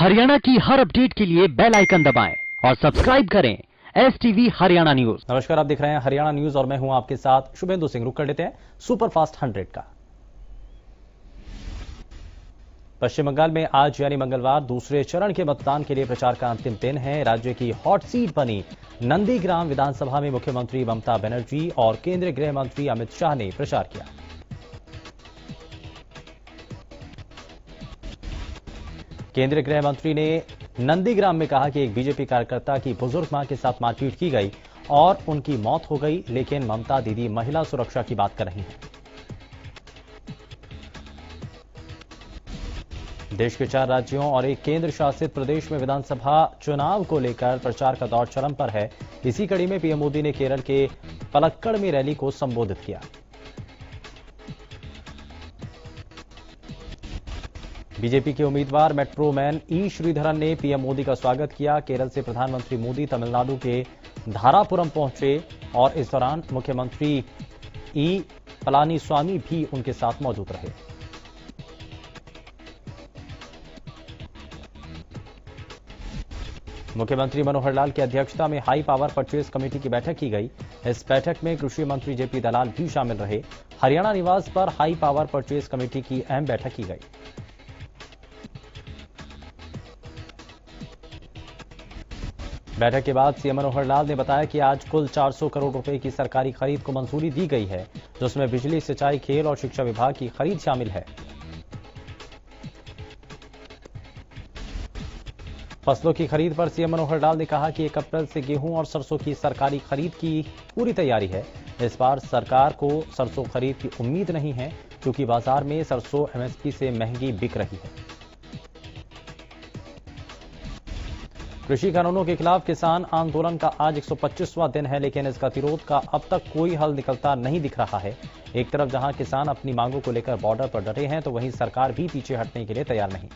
हरियाणा की हर अपडेट के लिए बेल आइकन दबाएं और सब्सक्राइब करें STV हरियाणा न्यूज। नमस्कार, आप देख रहे हैं हरियाणा न्यूज और मैं हूं आपके साथ शुभेंदु सिंह। रुक कर लेते हैं सुपरफास्ट 100 का। पश्चिम बंगाल में आज यानी मंगलवार दूसरे चरण के मतदान के लिए प्रचार का अंतिम दिन है। राज्य की हॉट सीट बनी नंदीग्राम विधानसभा में मुख्यमंत्री ममता बनर्जी और केंद्रीय गृह मंत्री अमित शाह ने प्रचार किया। केंद्रीय गृह मंत्री ने नंदीग्राम में कहा कि एक बीजेपी कार्यकर्ता की बुजुर्ग मां के साथ मारपीट की गई और उनकी मौत हो गई, लेकिन ममता दीदी महिला सुरक्षा की बात कर रही हैं। देश के 4 राज्यों और एक केंद्र शासित प्रदेश में विधानसभा चुनाव को लेकर प्रचार का दौर चरम पर है। इसी कड़ी में पीएम मोदी ने केरल के पलक्कड़ में रैली को संबोधित किया। बीजेपी के उम्मीदवार मेट्रो मैन ई श्रीधरन ने पीएम मोदी का स्वागत किया। केरल से प्रधानमंत्री मोदी तमिलनाडु के धारापुरम पहुंचे और इस दौरान मुख्यमंत्री ई पलानीस्वामी भी उनके साथ मौजूद रहे। मुख्यमंत्री मनोहर लाल की अध्यक्षता में हाई पावर परचेज कमेटी की बैठक की गई। इस बैठक में कृषि मंत्री जेपी दलाल भी शामिल रहे। हरियाणा निवास पर हाई पावर परचेज कमेटी की अहम बैठक की गई। बैठक के बाद सीएम मनोहर लाल ने बताया कि आज कुल 400 करोड़ रुपए की सरकारी खरीद को मंजूरी दी गई है, जिसमें बिजली, सिंचाई, खेल और शिक्षा विभाग की खरीद शामिल है। फसलों की खरीद पर सीएम मनोहर लाल ने कहा कि 1 अप्रैल से गेहूं और सरसों की सरकारी खरीद की पूरी तैयारी है। इस बार सरकार को सरसों खरीद की उम्मीद नहीं है, क्योंकि बाजार में सरसों एमएसपी से महंगी बिक रही है। कृषि कानूनों के खिलाफ किसान आंदोलन का आज 125वां दिन है, लेकिन इस गतिरोध का अब तक कोई हल निकलता नहीं दिख रहा है। एक तरफ जहां किसान अपनी मांगों को लेकर बॉर्डर पर डटे हैं, तो वहीं सरकार भी पीछे हटने के लिए तैयार नहीं।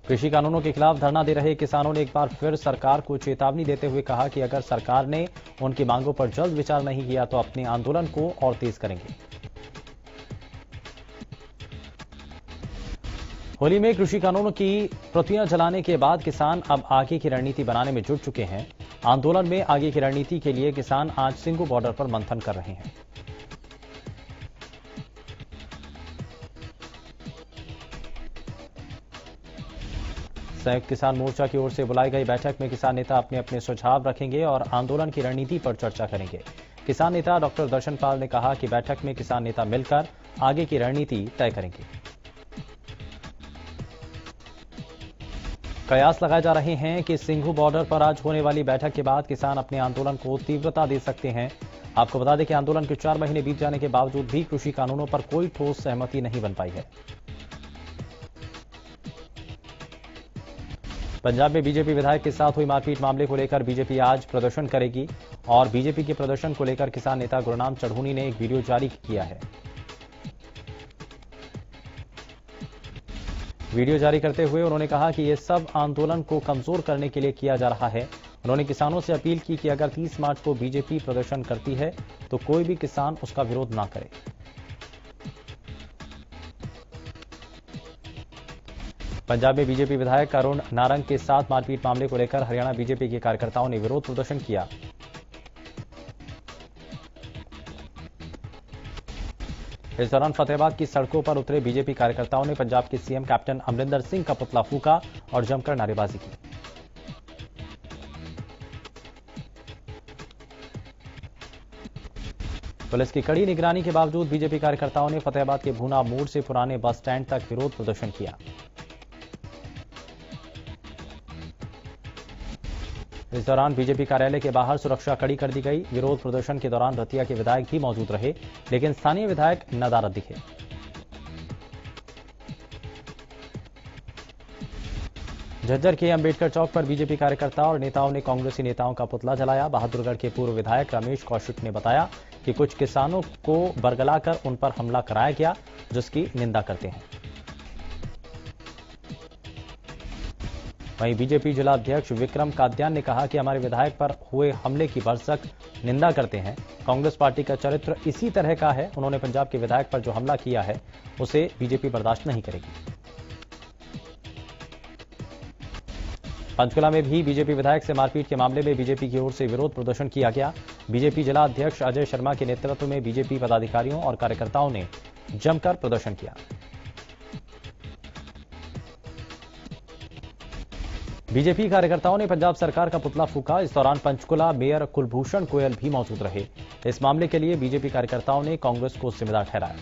कृषि कानूनों के खिलाफ धरना दे रहे किसानों ने एक बार फिर सरकार को चेतावनी देते हुए कहा कि अगर सरकार ने उनकी मांगों पर जल्द विचार नहीं किया तो अपने आंदोलन को और तेज करेंगे। होली में कृषि कानूनों की प्रतियां जलाने के बाद किसान अब आगे की रणनीति बनाने में जुट चुके हैं। आंदोलन में आगे की रणनीति के लिए किसान आज सिंघू बॉर्डर पर मंथन कर रहे हैं। संयुक्त किसान मोर्चा की ओर से बुलाई गई बैठक में किसान नेता अपने अपने सुझाव रखेंगे और आंदोलन की रणनीति पर चर्चा करेंगे। किसान नेता डॉक्टर दर्शन पाल ने कहा कि बैठक में किसान नेता मिलकर आगे की रणनीति तय करेंगे। कयास लगाए जा रहे हैं कि सिंघू बॉर्डर पर आज होने वाली बैठक के बाद किसान अपने आंदोलन को तीव्रता दे सकते हैं। आपको बता दें कि आंदोलन के 4 महीने बीत जाने के बावजूद भी कृषि कानूनों पर कोई ठोस सहमति नहीं बन पाई है। पंजाब में बीजेपी विधायक के साथ हुई मारपीट मामले को लेकर बीजेपी आज प्रदर्शन करेगी और बीजेपी के प्रदर्शन को लेकर किसान नेता गुरनाम चढ़ूनी ने एक वीडियो जारी किया है। वीडियो जारी करते हुए उन्होंने कहा कि यह सब आंदोलन को कमजोर करने के लिए किया जा रहा है। उन्होंने किसानों से अपील की कि अगर 30 मार्च को बीजेपी प्रदर्शन करती है तो कोई भी किसान उसका विरोध ना करे। पंजाब में बीजेपी विधायक अरुण नारंग के साथ मारपीट मामले को लेकर हरियाणा बीजेपी के कार्यकर्ताओं ने विरोध प्रदर्शन किया। इस दौरान फतेहाबाद की सड़कों पर उतरे बीजेपी कार्यकर्ताओं ने पंजाब के सीएम कैप्टन अमरिंदर सिंह का पुतला फूंका और जमकर नारेबाजी की। पुलिस की कड़ी निगरानी के बावजूद बीजेपी कार्यकर्ताओं ने फतेहाबाद के भूना मोड़ से पुराने बस स्टैंड तक विरोध प्रदर्शन किया। इस दौरान बीजेपी कार्यालय के बाहर सुरक्षा कड़ी कर दी गई। विरोध प्रदर्शन के दौरान रतिया के विधायक भी मौजूद रहे, लेकिन स्थानीय विधायक नदारद दिखे। झज्जर के अंबेडकर चौक पर बीजेपी कार्यकर्ता और नेताओं ने कांग्रेसी नेताओं का पुतला जलाया। बहादुरगढ़ के पूर्व विधायक रमेश कौशिक ने बताया कि कुछ किसानों को बरगलाकर उन पर हमला कराया गया, जिसकी निंदा करते हैं। वहीं बीजेपी जिला अध्यक्ष विक्रम काद्यान ने कहा कि हमारे विधायक पर हुए हमले की भरसक निंदा करते हैं। कांग्रेस पार्टी का चरित्र इसी तरह का है। उन्होंने पंजाब के विधायक पर जो हमला किया है उसे बीजेपी बर्दाश्त नहीं करेगी। पंचकुला में भी बीजेपी विधायक से मारपीट के मामले में बीजेपी की ओर से विरोध प्रदर्शन किया गया। बीजेपी जिला अध्यक्ष अजय शर्मा के नेतृत्व में बीजेपी पदाधिकारियों और कार्यकर्ताओं ने जमकर प्रदर्शन किया। बीजेपी कार्यकर्ताओं ने पंजाब सरकार का पुतला फूंका। इस दौरान पंचकुला मेयर कुलभूषण गोयल भी मौजूद रहे। इस मामले के लिए बीजेपी कार्यकर्ताओं ने कांग्रेस को जिम्मेदार ठहराया।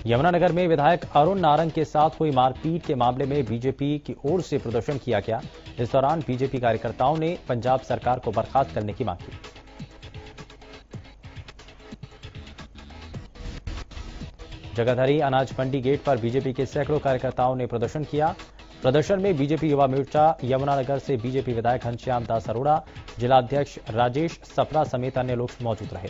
यमुनानगर में विधायक अरुण नारंग के साथ हुई मारपीट के मामले में बीजेपी की ओर से प्रदर्शन किया गया। इस दौरान बीजेपी कार्यकर्ताओं ने पंजाब सरकार को बर्खास्त करने की मांग की। जगाधरी अनाज मंडी गेट पर बीजेपी के सैकड़ों कार्यकर्ताओं ने प्रदर्शन किया। प्रदर्शन में बीजेपी युवा मोर्चा यमुनानगर से बीजेपी विधायक घनश्याम दास अरोड़ा, जिला अध्यक्ष राजेश सप्रा समेत अन्य लोग मौजूद रहे।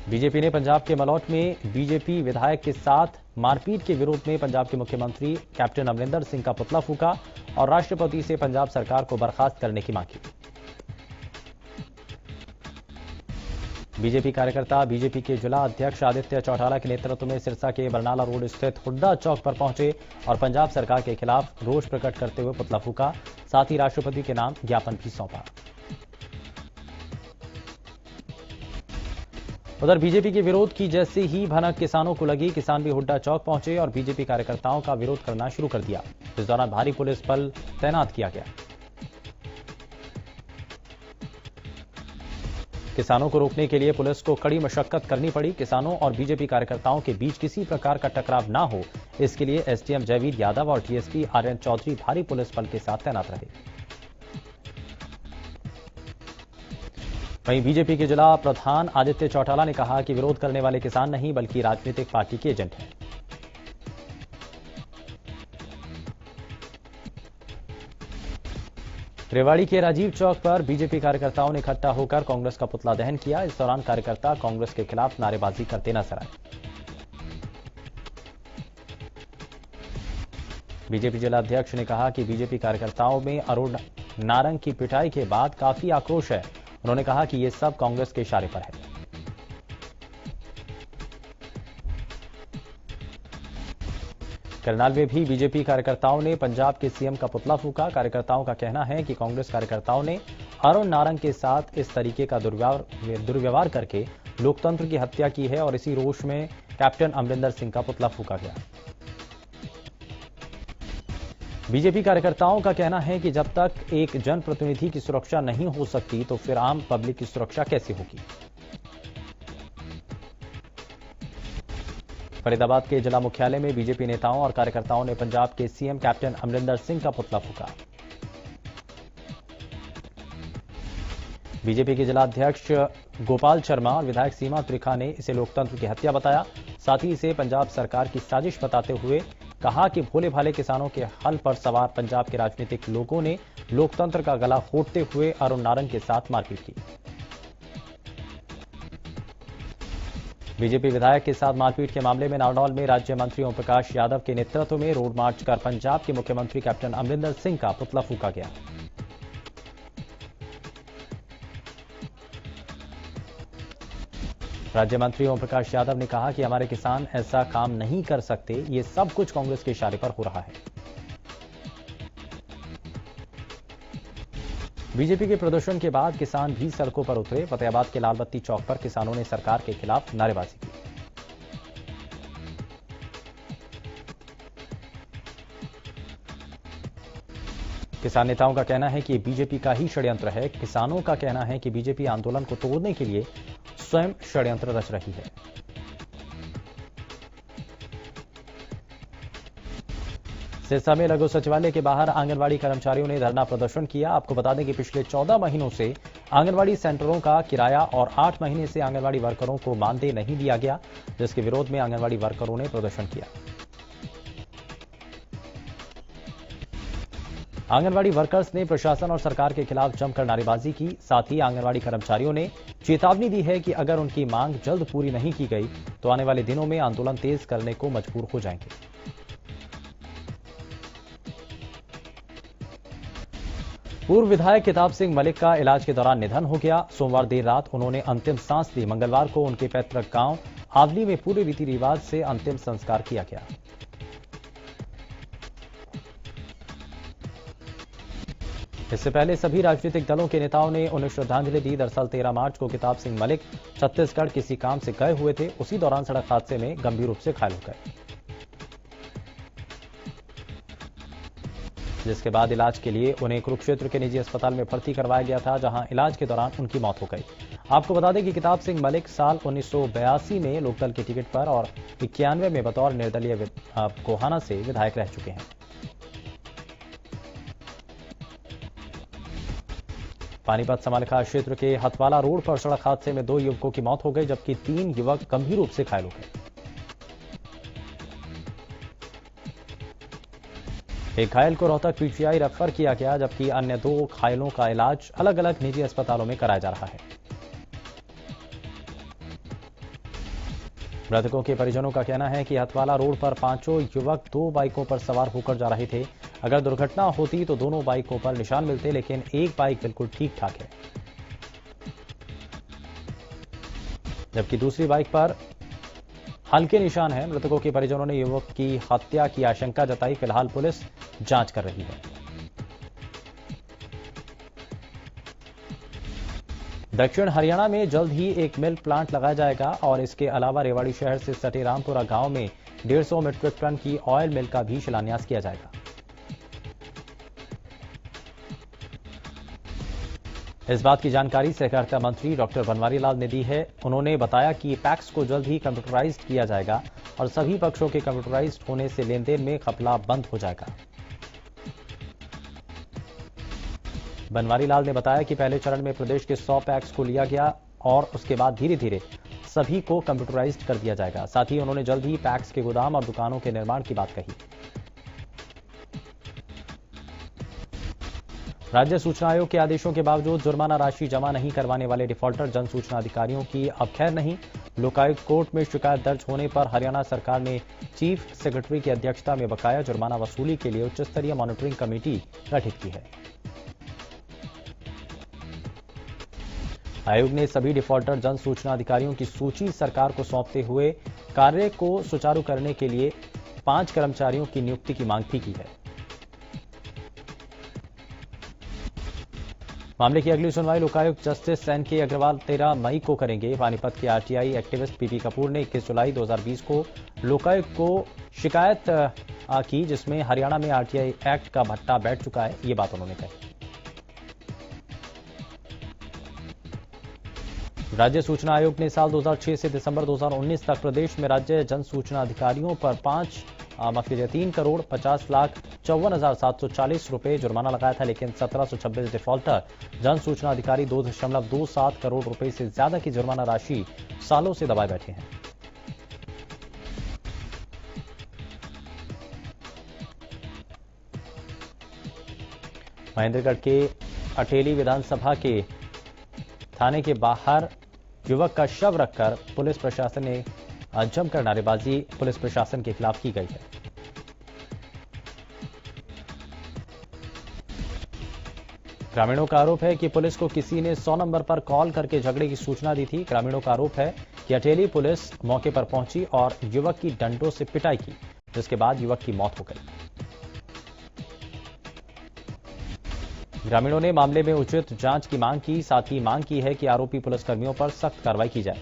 बीजेपी ने पंजाब के मलौट में बीजेपी विधायक के साथ मारपीट के विरोध में पंजाब के मुख्यमंत्री कैप्टन अमरिंदर सिंह का पुतला फूंका और राष्ट्रपति से पंजाब सरकार को बर्खास्त करने की मांग की। बीजेपी कार्यकर्ता बीजेपी के जिला अध्यक्ष आदित्य चौटाला के नेतृत्व में सिरसा के बरनाला रोड स्थित हुड्डा चौक पर पहुंचे और पंजाब सरकार के खिलाफ रोष प्रकट करते हुए पुतला फूंका। साथ ही राष्ट्रपति के नाम ज्ञापन भी सौंपा। उधर बीजेपी के विरोध की जैसे ही भनक किसानों को लगी, किसान भी हुड्डा चौक पहुंचे और बीजेपी कार्यकर्ताओं का विरोध करना शुरू कर दिया। इस दौरान भारी पुलिस बल तैनात किया गया। किसानों को रोकने के लिए पुलिस को कड़ी मशक्कत करनी पड़ी। किसानों और बीजेपी कार्यकर्ताओं के बीच किसी प्रकार का टकराव ना हो, इसके लिए एसडीएम जयवीर यादव और टीएसपी आर्यन चौधरी भारी पुलिस बल के साथ तैनात रहे। वहीं बीजेपी के जिला प्रधान आदित्य चौटाला ने कहा कि विरोध करने वाले किसान नहीं बल्कि राजनीतिक पार्टी के एजेंट हैं। रेवाड़ी के राजीव चौक पर बीजेपी कार्यकर्ताओं ने इकट्ठा होकर कांग्रेस का पुतला दहन किया। इस दौरान कार्यकर्ता कांग्रेस के खिलाफ नारेबाजी करते नजर आए। बीजेपी जिला अध्यक्ष ने कहा कि बीजेपी कार्यकर्ताओं में अरुण नारंग की पिटाई के बाद काफी आक्रोश है। उन्होंने कहा कि यह सब कांग्रेस के इशारे पर है। करनाल में भी बीजेपी कार्यकर्ताओं ने पंजाब के सीएम का पुतला फूंका। कार्यकर्ताओं का कहना है कि कांग्रेस कार्यकर्ताओं ने अरुण नारंग के साथ इस तरीके का दुर्व्यवहार करके लोकतंत्र की हत्या की है और इसी रोष में कैप्टन अमरिंदर सिंह का पुतला फूंका गया। बीजेपी कार्यकर्ताओं का कहना है कि जब तक एक जनप्रतिनिधि की सुरक्षा नहीं हो सकती तो फिर आम पब्लिक की सुरक्षा कैसे होगी। फरीदाबाद के जिला मुख्यालय में बीजेपी नेताओं और कार्यकर्ताओं ने पंजाब के सीएम कैप्टन अमरिंदर सिंह का पुतला फूंका। बीजेपी के जिला अध्यक्ष गोपाल शर्मा और विधायक सीमा त्रिखा ने इसे लोकतंत्र की हत्या बताया। साथ ही इसे पंजाब सरकार की साजिश बताते हुए कहा कि भोले भाले किसानों के हल पर सवार पंजाब के राजनीतिक लोगों ने लोकतंत्र का गला घोंटते हुए अरुण नारंग के साथ मारपीट की। बीजेपी विधायक के साथ मारपीट के मामले में नारनौल में राज्य मंत्री ओम प्रकाश यादव के नेतृत्व में रोड मार्च कर पंजाब के मुख्यमंत्री कैप्टन अमरिंदर सिंह का पुतला फूंका गया। राज्य मंत्री ओम प्रकाश यादव ने कहा कि हमारे किसान ऐसा काम नहीं कर सकते, ये सब कुछ कांग्रेस के इशारे पर हो रहा है। बीजेपी के प्रदर्शन के बाद किसान भी सड़कों पर उतरे। फतेहाबाद के लालबत्ती चौक पर किसानों ने सरकार के खिलाफ नारेबाजी की। किसान नेताओं का कहना है कि बीजेपी का ही षड्यंत्र है। किसानों का कहना है कि बीजेपी आंदोलन को तोड़ने के लिए स्वयं षड्यंत्र रच रही है। सिरसा में लघु सचिवालय के बाहर आंगनवाड़ी कर्मचारियों ने धरना प्रदर्शन किया। आपको बता दें कि पिछले 14 महीनों से आंगनवाड़ी सेंटरों का किराया और 8 महीने से आंगनवाड़ी वर्करों को मानदेय नहीं दिया गया, जिसके विरोध में आंगनवाड़ी वर्करों ने प्रदर्शन किया। आंगनवाड़ी वर्कर्स ने प्रशासन और सरकार के खिलाफ जमकर नारेबाजी की। साथ ही आंगनवाड़ी कर्मचारियों ने चेतावनी दी है कि अगर उनकी मांग जल्द पूरी नहीं की गई तो आने वाले दिनों में आंदोलन तेज करने को मजबूर हो जाएंगे। पूर्व विधायक किताब सिंह मलिक का इलाज के दौरान निधन हो गया। सोमवार देर रात उन्होंने अंतिम सांस ली। मंगलवार को उनके पैतृक गांव आवली में पूरे रीति रिवाज से अंतिम संस्कार किया गया। इससे पहले सभी राजनीतिक दलों के नेताओं ने उन्हें श्रद्धांजलि दी। दरअसल 13 मार्च को किताब सिंह मलिक छत्तीसगढ़ किसी काम से गए हुए थे। उसी दौरान सड़क हादसे में गंभीर रूप से घायल हो गए, जिसके बाद इलाज के लिए उन्हें कुरुक्षेत्र के निजी अस्पताल में भर्ती करवाया गया था, जहां इलाज के दौरान उनकी मौत हो गई। आपको बता दें कि किताब सिंह मलिक साल 1982 में लोकदल के टिकट पर और 91 में बतौर निर्दलीय गोहाना से विधायक रह चुके हैं। पानीपत समालखा क्षेत्र के हथवाला रोड पर सड़क हादसे में 2 युवकों की मौत हो गई, जबकि 3 युवक गंभीर रूप से घायल हो गए। एक घायल को रोहतक पीजीआई रेफर किया गया, जबकि अन्य 2 घायलों का इलाज अलग अलग निजी अस्पतालों में कराया जा रहा है। मृतकों के परिजनों का कहना है कि हथवाला रोड पर 5 युवक 2 बाइकों पर सवार होकर जा रहे थे। अगर दुर्घटना होती तो दोनों बाइकों पर निशान मिलते, लेकिन एक बाइक बिल्कुल ठीक ठाक है, जबकि दूसरी बाइक पर हल्के निशान है। मृतकों के परिजनों ने युवक की हत्या की आशंका जताई। फिलहाल पुलिस जांच कर रही है। दक्षिण हरियाणा में जल्द ही एक मिल्क प्लांट लगाया जाएगा और इसके अलावा रेवाड़ी शहर से सटे रामपुरा गांव में 150 मीट्रिक टन की ऑयल मिल का भी शिलान्यास किया जाएगा। इस बात की जानकारी सहकारिता मंत्री डॉक्टर बनवारी लाल ने दी है। उन्होंने बताया कि पैक्स को जल्द ही कंप्यूटराइज्ड किया जाएगा और सभी पक्षों के कंप्यूटराइज्ड होने से लेनदेन में खपला बंद हो जाएगा। बनवारी लाल ने बताया कि पहले चरण में प्रदेश के 100 पैक्स को लिया गया और उसके बाद धीरे धीरे सभी को कंप्यूटराइज्ड कर दिया जाएगा। साथ ही उन्होंने जल्द ही पैक्स के गोदाम और दुकानों के निर्माण की बात कही। राज्य सूचना आयोग के आदेशों के बावजूद जुर्माना राशि जमा नहीं करवाने वाले डिफॉल्टर जन सूचना अधिकारियों की अब खैर नहीं। लोकायुक्त कोर्ट में शिकायत दर्ज होने पर हरियाणा सरकार ने चीफ सेक्रेटरी की अध्यक्षता में बकाया जुर्माना वसूली के लिए उच्च स्तरीय मॉनिटरिंग कमेटी गठित की है। आयोग ने सभी डिफॉल्टर जन सूचना अधिकारियों की सूची सरकार को सौंपते हुए कार्य को सुचारू करने के लिए 5 कर्मचारियों की नियुक्ति की मांग भी की है। मामले की अगली सुनवाई लोकायुक्त जस्टिस एन.के. अग्रवाल 13 मई को करेंगे। पानीपत के आरटीआई एक्टिविस्ट पीपी कपूर ने 21 जुलाई 2020 को लोकायुक्त को शिकायत की, जिसमें हरियाणा में आरटीआई एक्ट का भट्टा बैठ चुका है, ये बात उन्होंने कही। राज्य सूचना आयोग ने साल 2006 से दिसंबर 2019 तक प्रदेश में राज्य जन सूचना अधिकारियों पर 3 करोड़ 50 लाख 54,740 रुपए जुर्माना लगाया था, लेकिन 1726 डिफॉल्टर जन सूचना अधिकारी 2.27 करोड़ रुपए से ज्यादा की जुर्माना राशि सालों से दबाए बैठे हैं। महेंद्रगढ़ के अटेली विधानसभा के थाने के बाहर युवक का शव रखकर पुलिस प्रशासन ने जमकर नारेबाजी पुलिस प्रशासन के खिलाफ की गई है। ग्रामीणों का आरोप है कि पुलिस को किसी ने 100 नंबर पर कॉल करके झगड़े की सूचना दी थी। ग्रामीणों का आरोप है कि अटेली पुलिस मौके पर पहुंची और युवक की डंडों से पिटाई की, जिसके बाद युवक की मौत हो गई। ग्रामीणों ने मामले में उचित जांच की मांग की। साथ ही मांग की है कि आरोपी पुलिसकर्मियों पर सख्त कार्रवाई की जाए।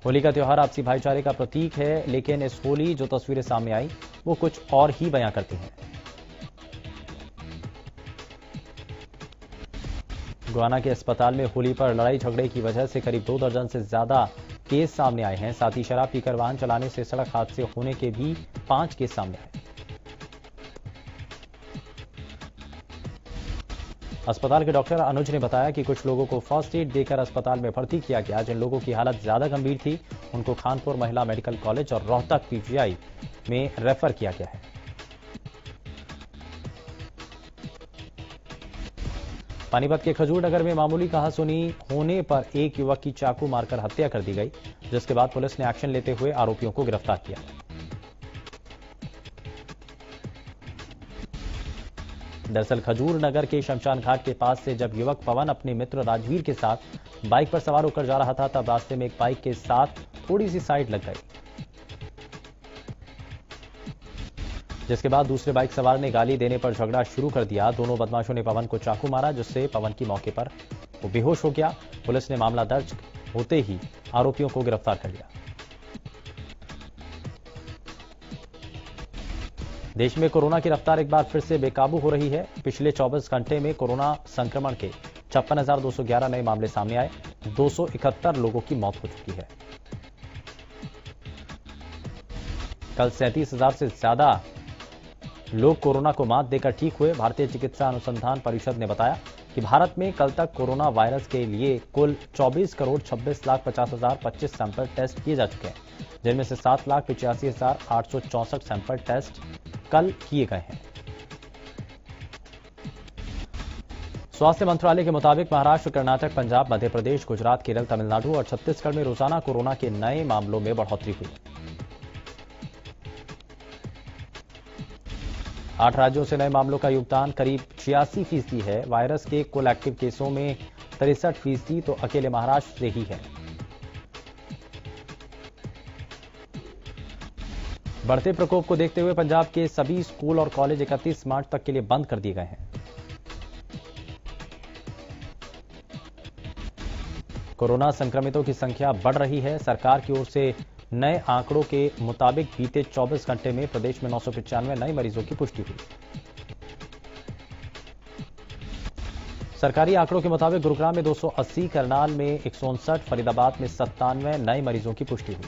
होली का त्योहार आपसी भाईचारे का प्रतीक है, लेकिन इस होली जो तस्वीरें सामने आई वो कुछ और ही बयां करती हैं। गोहाना के अस्पताल में होली पर लड़ाई झगड़े की वजह से करीब 2 दर्जन से ज्यादा केस सामने आए हैं। साथ ही शराब पीकर वाहन चलाने से सड़क हादसे होने के भी 5 केस सामने आए। अस्पताल के डॉक्टर अनुज ने बताया कि कुछ लोगों को फर्स्ट एड देकर अस्पताल में भर्ती किया गया। जिन लोगों की हालत ज्यादा गंभीर थी उनको खानपुर महिला मेडिकल कॉलेज और रोहतक पीजीआई में रेफर किया गया है। पानीपत के खजूर नगर में मामूली कहासुनी होने पर एक युवक की चाकू मारकर हत्या कर दी गई, जिसके बाद पुलिस ने एक्शन लेते हुए आरोपियों को गिरफ्तार किया। दरअसल खजूर नगर के शमशान घाट के पास से जब युवक पवन अपने मित्र राजवीर के साथ बाइक पर सवार होकर जा रहा था, तब रास्ते में एक बाइक के साथ थोड़ी सी साइड लग गई, जिसके बाद दूसरे बाइक सवार ने गाली देने पर झगड़ा शुरू कर दिया। दोनों बदमाशों ने पवन को चाकू मारा, जिससे पवन की मौके पर वो बेहोश हो गया। पुलिस ने मामला दर्ज होते ही आरोपियों को गिरफ्तार कर लिया। देश में कोरोना की रफ्तार एक बार फिर से बेकाबू हो रही है। पिछले 24 घंटे में कोरोना संक्रमण के 56,211 नए मामले सामने आए। 271 लोगों की मौत हो चुकी है। कल 37,000 से ज्यादा लोग कोरोना को मात देकर ठीक हुए। भारतीय चिकित्सा अनुसंधान परिषद ने बताया कि भारत में कल तक कोरोना वायरस के लिए कुल 24,26,50,025 सैंपल टेस्ट किए जा चुके हैं, जिनमें से 7,85,864 सैंपल टेस्ट कल किए गए हैं। स्वास्थ्य मंत्रालय के मुताबिक महाराष्ट्र, कर्नाटक, पंजाब, मध्य प्रदेश, गुजरात, केरल, तमिलनाडु और छत्तीसगढ़ में रोजाना कोरोना के नए मामलों में बढ़ोतरी हुई। 8 राज्यों से नए मामलों का योगदान करीब 86% है। वायरस के कुल एक्टिव केसों में 63% तो अकेले महाराष्ट्र से ही है। बढ़ते प्रकोप को देखते हुए पंजाब के सभी स्कूल और कॉलेज 31 मार्च तक के लिए बंद कर दिए गए हैं। कोरोना संक्रमितों की संख्या बढ़ रही है। सरकार की ओर से नए आंकड़ों के मुताबिक बीते 24 घंटे में प्रदेश में 995 नए मरीजों की पुष्टि हुई। सरकारी आंकड़ों के मुताबिक गुरुग्राम में 280, करनाल में 159, फरीदाबाद में 97 नए मरीजों की पुष्टि हुई।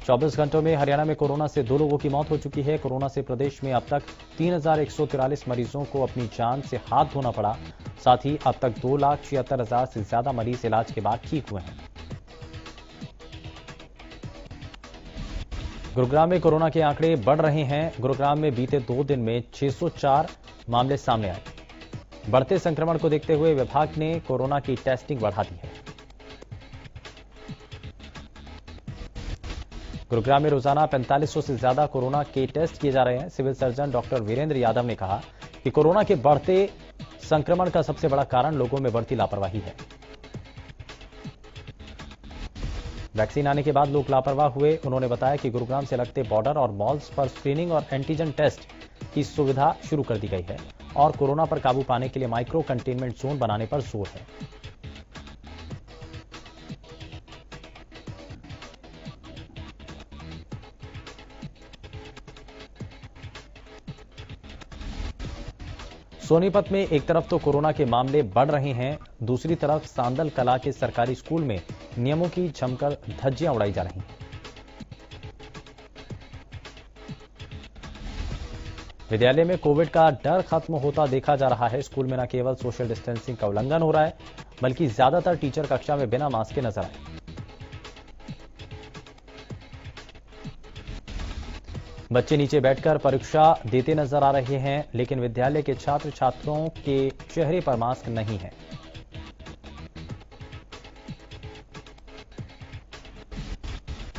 24 घंटों में हरियाणा में कोरोना से 2 लोगों की मौत हो चुकी है। कोरोना से प्रदेश में अब तक 3,143 मरीजों को अपनी जान से हाथ धोना पड़ा। साथ ही अब तक 2,76,000 से ज्यादा मरीज इलाज के बाद ठीक हुए हैं। गुरुग्राम में कोरोना के आंकड़े बढ़ रहे हैं। गुरुग्राम में बीते 2 दिन में 604 मामले सामने आए। बढ़ते संक्रमण को देखते हुए विभाग ने कोरोना की टेस्टिंग बढ़ा दी है। गुरुग्राम में रोजाना 4500 से ज्यादा कोरोना के टेस्ट किए जा रहे हैं। Civil surgeon doctor Virendra Yadav ने कहा कि कोरोना के बढ़ते संक्रमण का सबसे बड़ा कारण लोगों में बढ़ती लापरवाही है। वैक्सीन आने के बाद लोग लापरवाह हुए। उन्होंने बताया कि गुरुग्राम से लगते बॉर्डर और मॉल्स पर स्क्रीनिंग और एंटीजन टेस्ट की सुविधा शुरू कर दी गई है और कोरोना पर काबू पाने के लिए माइक्रो कंटेनमेंट जोन बनाने पर जोर है। सोनीपत में एक तरफ तो कोरोना के मामले बढ़ रहे हैं, दूसरी तरफ सांदल कला के सरकारी स्कूल में नियमों की जमकर धज्जियां उड़ाई जा रही हैं। विद्यालय में कोविड का डर खत्म होता देखा जा रहा है। स्कूल में न केवल सोशल डिस्टेंसिंग का उल्लंघन हो रहा है, बल्कि ज्यादातर टीचर कक्षा में बिना मास्क के नजर आए। बच्चे नीचे बैठकर परीक्षा देते नजर आ रहे हैं, लेकिन विद्यालय के छात्र छात्राओं के चेहरे पर मास्क नहीं है।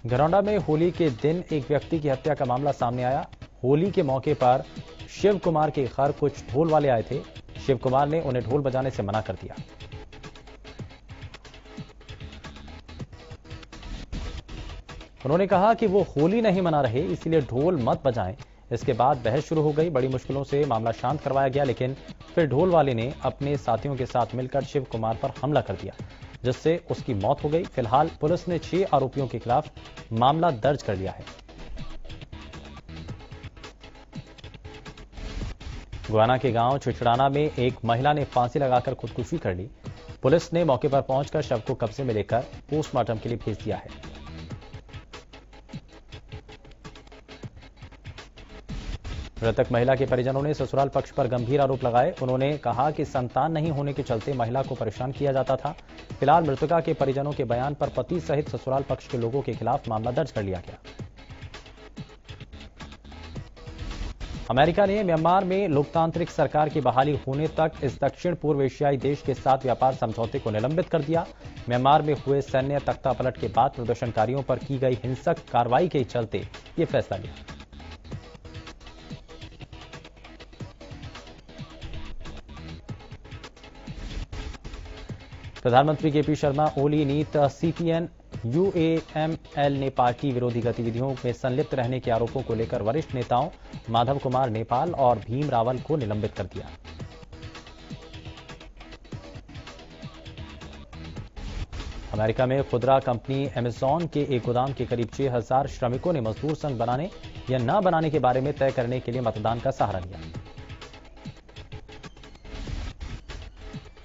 घरौंडा में होली के दिन एक व्यक्ति की हत्या का मामला सामने आया। होली के मौके पर शिव कुमार के घर कुछ ढोल वाले आए थे। शिव कुमार ने उन्हें ढोल बजाने से मना कर दिया। उन्होंने कहा कि वो होली नहीं मना रहे, इसलिए ढोल मत बजाएं। इसके बाद बहस शुरू हो गई। बड़ी मुश्किलों से मामला शांत करवाया गया, लेकिन फिर ढोल वाले ने अपने साथियों के साथ मिलकर शिव कुमार पर हमला कर दिया, जिससे उसकी मौत हो गई। फिलहाल पुलिस ने 6 आरोपियों के खिलाफ मामला दर्ज कर लिया है। गुआना के गांव छिछड़ाना में एक महिला ने फांसी लगाकर खुदकुशी कर ली। पुलिस ने मौके पर पहुंचकर शव को कब्जे में लेकर पोस्टमार्टम के लिए भेज दिया है। मृतक महिला के परिजनों ने ससुराल पक्ष पर गंभीर आरोप लगाए। उन्होंने कहा कि संतान नहीं होने के चलते महिला को परेशान किया जाता था। फिलहाल मृतका के परिजनों के बयान पर पति सहित ससुराल पक्ष के लोगों के खिलाफ मामला दर्ज कर लिया गया। अमेरिका ने म्यांमार में लोकतांत्रिक सरकार की बहाली होने तक इस दक्षिण पूर्व एशियाई देश के साथ व्यापार समझौते को निलंबित कर दिया। म्यांमार में हुए सैन्य तख्तापलट के बाद प्रदर्शनकारियों पर की गई हिंसक कार्रवाई के चलते यह फैसला लिया। प्रधानमंत्री केपी शर्मा ओली नीत सीपीएन यूएमएल ने पार्टी विरोधी गतिविधियों में संलिप्त रहने के आरोपों को लेकर वरिष्ठ नेताओं माधव कुमार नेपाल और भीम रावल को निलंबित कर दिया। अमेरिका में खुदरा कंपनी अमेजॉन के एक गोदाम के करीब 6000 श्रमिकों ने मजदूर संघ बनाने या न बनाने के बारे में तय करने के लिए मतदान का सहारा लिया।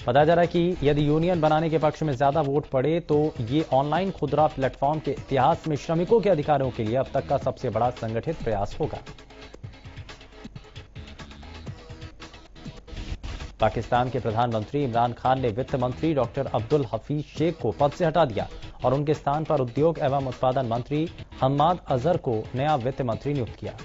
बताया जा रहा है कि यदि यूनियन बनाने के पक्ष में ज्यादा वोट पड़े तो ये ऑनलाइन खुदरा प्लेटफॉर्म के इतिहास में श्रमिकों के अधिकारों के लिए अब तक का सबसे बड़ा संगठित प्रयास होगा। पाकिस्तान के प्रधानमंत्री इमरान खान ने वित्त मंत्री डॉक्टर अब्दुल हफीज शेख को पद से हटा दिया और उनके स्थान पर उद्योग एवं उत्पादन मंत्री हम्माद अजहर को नया वित्त मंत्री नियुक्त किया।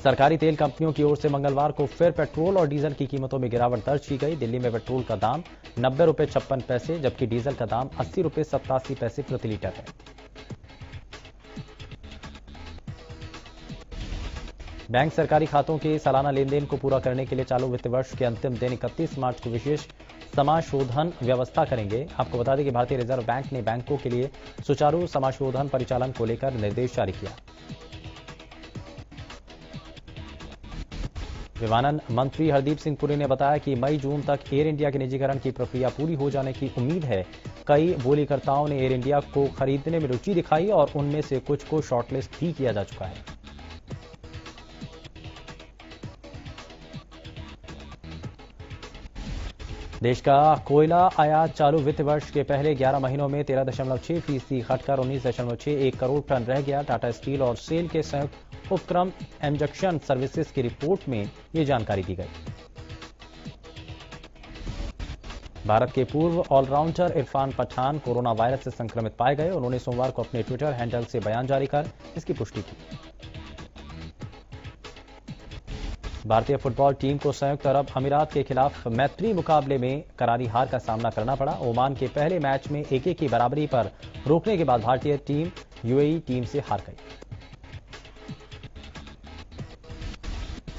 सरकारी तेल कंपनियों की ओर से मंगलवार को फिर पेट्रोल और डीजल की कीमतों में गिरावट दर्ज की गई। दिल्ली में पेट्रोल का दाम 90 रुपये 56 पैसे जबकि डीजल का दाम 80 रुपये 87 पैसे प्रति लीटर है। बैंक सरकारी खातों के सालाना लेन देन को पूरा करने के लिए चालू वित्त वर्ष के अंतिम दिन 31 मार्च को विशेष समाशोधन व्यवस्था करेंगे। आपको बता दें कि भारतीय रिजर्व बैंक ने बैंकों के लिए सुचारू समाशोधन परिचालन को लेकर निर्देश जारी किया। विमानन मंत्री हरदीप सिंह पुरी ने बताया कि मई जून तक एयर इंडिया के निजीकरण की प्रक्रिया पूरी हो जाने की उम्मीद है। कई बोलीकर्ताओं ने एयर इंडिया को खरीदने में रुचि दिखाई और उनमें से कुछ को शॉर्टलिस्ट भी किया जा चुका है। देश का कोयला आयात चालू वित्त वर्ष के पहले 11 महीनों में 13.6% घटकर 19.61 करोड़ टन रह गया। टाटा स्टील और सेल के संयुक्त उपक्रम इंजेक्शन सर्विसेज की रिपोर्ट में यह जानकारी दी गई। भारत के पूर्व all rounder Irfan Pathan corona virus से संक्रमित पाए गए। उन्होंने सोमवार को अपने ट्विटर हैंडल से बयान जारी कर इसकी पुष्टि की। भारतीय फुटबॉल टीम को संयुक्त अरब अमीरात के खिलाफ मैत्री मुकाबले में करारी हार का सामना करना पड़ा। ओमान के पहले मैच में 1-1 की बराबरी पर रोकने के बाद भारतीय टीम यूएई टीम से हार गई।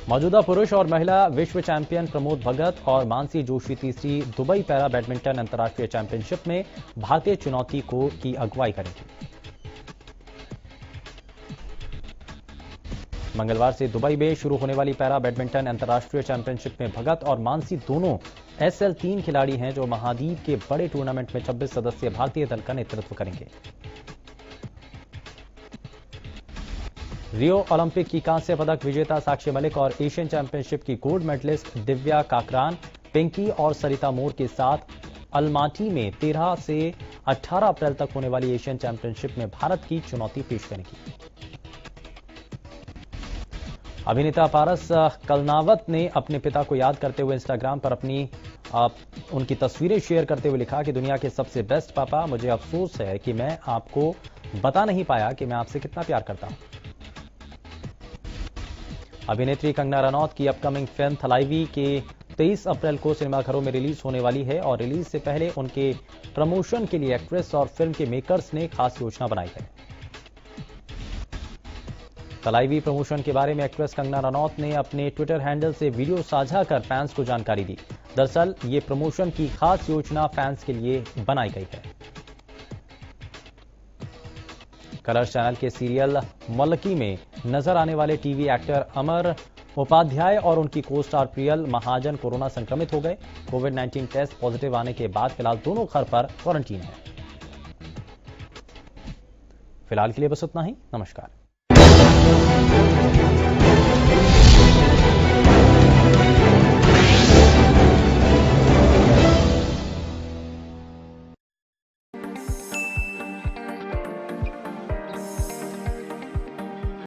मौजूदा पुरुष और महिला विश्व चैंपियन प्रमोद भगत और मानसी जोशी तीसरी दुबई पैरा बैडमिंटन अंतर्राष्ट्रीय चैंपियनशिप में भारतीय चुनौती की अगुवाई करेंगी। मंगलवार से दुबई में शुरू होने वाली पैरा बैडमिंटन अंतर्राष्ट्रीय चैंपियनशिप में भगत और मानसी दोनों SL3 खिलाड़ी हैं जो महाद्वीप के बड़े टूर्नामेंट में 26 सदस्यीय भारतीय दल का नेतृत्व करेंगे। रियो ओलंपिक की कांस्य पदक विजेता साक्षी मलिक और एशियन चैंपियनशिप की गोल्ड मेडलिस्ट दिव्या काकरान, पिंकी और सरिता मोर के साथ अलमाटी में 13 से 18 अप्रैल तक होने वाली एशियन चैंपियनशिप में भारत की चुनौती पेश करेंगी। अभिनेता पारस कलनावत ने अपने पिता को याद करते हुए इंस्टाग्राम पर उनकी तस्वीरें शेयर करते हुए लिखा कि दुनिया के सबसे बेस्ट पापा, मुझे अफसोस है कि मैं आपको बता नहीं पाया कि मैं आपसे कितना प्यार करता हूं। अभिनेत्री कंगना रनौत की अपकमिंग फिल्म थलाइवी के 23 अप्रैल को सिनेमाघरों में रिलीज होने वाली है और रिलीज से पहले उनके प्रमोशन के लिए एक्ट्रेस और फिल्म के मेकर्स ने खास योजना बनाई है। थलाइवी प्रमोशन के बारे में एक्ट्रेस कंगना रनौत ने अपने ट्विटर हैंडल से वीडियो साझा कर फैंस को जानकारी दी। दरअसल ये प्रमोशन की खास योजना फैंस के लिए बनाई गई है। कलर्स चैनल के सीरियल मलकी में नजर आने वाले टीवी एक्टर अमर उपाध्याय और उनकी को स्टार प्रियल महाजन कोरोना संक्रमित हो गए। कोविड-19 टेस्ट पॉजिटिव आने के बाद फिलहाल दोनों घर पर क्वारंटीन है। फिलहाल के लिए बस उतना ही। नमस्कार।